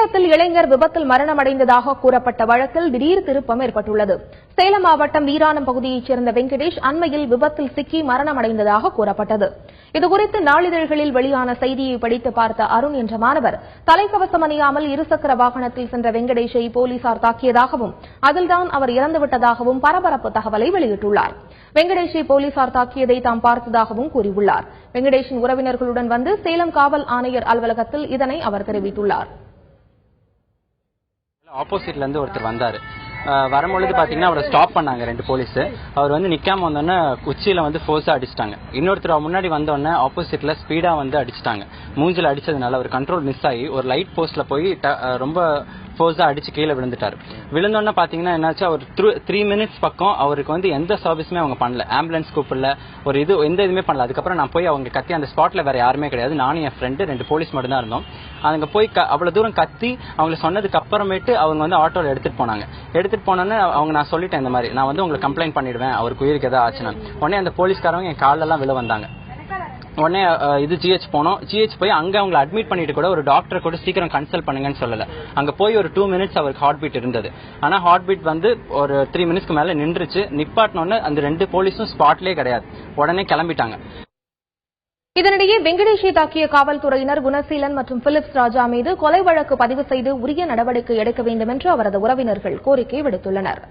சேலத்தில் இளைஞர் விபத்தில் மரணமடைந்ததாக கூறப்பட்ட வழக்கில் திடீர் திருப்பம் ஏற்பட்டுள்ளது. சேலம் மாவட்டம் வீராணம் பகுதியைச் சேர்ந்த வெங்கடேஷ் அண்மையில் விபத்தில் சிக்கி மரணமடைந்ததாக கூறப்பட்டது. இதுகுறித்து நாளிதழ்களில் வெளியான செய்தியை படித்து பார்த்த அருண் என்ற மாணவர் தலைக்கவசம் அணியாமல் இருசக்கர வாகனத்தில் சென்ற வெங்கடேஷை போலீசார் தாக்கியதாகவும் அதில்தான் அவர் இறந்துவிட்டதாகவும் பரபரப்பு தகவலை வெளியிட்டுள்ளார். வெங்கடேஷை போலீசார் தாக்கியதை தாம் பார்த்ததாகவும் கூறியுள்ளார். வெங்கடேஷின் உறவினர்களுடன் வந்து சேலம் காவல் ஆணையர் அலுவலகத்தில் இதனை அவர் தெரிவித்துள்ளார். ஆப்போசிட்ல இருந்து ஒருத்தர் வந்தாரு. வரும்பொழுது பாத்தீங்கன்னா அவரை ஸ்டாப் பண்ணாங்க 2 போலீஸ். அவர் வந்து நிக்காம வந்தோடனே உச்சியில வந்து ஃபோர்ஸா அடிச்சிட்டாங்க. இன்னொருத்தர் முன்னாடி வந்தோடனே ஆப்போசிட்ல ஸ்பீடா வந்து அடிச்சிட்டாங்க. மூஞ்சில அடிச்சதுனால அவர் கண்ட்ரோல் மிஸ் ஆகி ஒரு லைட் போஸ்ட்ல போய் ரொம்ப ஃபோர்ஸா அடிச்சு கீழே விழுந்துட்டாரு. விழுந்தோடனே பாத்தீங்கன்னா என்னாச்சு, அவர் 3 மினிட்ஸ் பக்கம் அவருக்கு வந்து எந்த சர்வீஸுமே அவங்க பண்ணல. ஆம்புலன்ஸ் கூப்பிடல, ஒரு எந்த இதுவுமே பண்ணல. அதுக்கப்புறம் நான் போய் அவங்க கத்தி, அந்த ஸ்பாட்ல வேற யாருமே கிடையாது, நானும் என் ஃப்ரெண்டு 2 போலீஸ் மட்டும் தான் இருந்தோம். அங்க போய் அவ்வளவு தூரம் கத்தி அவங்க சொன்னதுக்கு அப்புறமேட்டு அவங்க வந்து ஆட்டோல எடுத்துட்டு போனாங்க. எடுத்துட்டு போனோன்னு அவங்க நான் சொல்லிட்டேன், இந்த மாதிரி நான் வந்து உங்களுக்கு கம்ப்ளைண்ட் பண்ணிடுவேன், அவருக்கு உயிருக்கு ஏதாவது ஆச்சுன்னா. உடனே அந்த போலீஸ்காரங்க என் காலெல்லாம் விழ வந்தாங்க. உடனே ஜிஹெச் போனோம். ஜிஹெச் போய் அங்க அவங்களை அட்மிட் பண்ணிட்டு கூட ஒரு டாக்டரை கூட சீக்கிரம் கன்சல்ட் பண்ணுங்கன்னு சொல்லல. அங்க போய் ஒரு 2 மினிட்ஸ் அவருக்கு ஹார்ட் பீட் இருந்தது. ஆனா ஹார்ட் பீட் வந்து ஒரு 3 மினிட்ஸ்க்கு மேல நின்றுச்சு. நிப்பாட்டினோன்னு அந்த 2 போலீஸும் ஸ்பாட்லயே கிடையாது, உடனே கிளம்பிட்டாங்க. இதனிடையே வெங்கடேஷை தாக்கிய காவல்துறையினர் குணசீலன் மற்றும் பிலிப்ஸ் ராஜா மீது கொலை வழக்கு பதிவு செய்து உரிய நடவடிக்கை எடுக்க வேண்டும் என்று அவரது உறவினர்கள் கோரிக்கை விடுத்துள்ளனர்.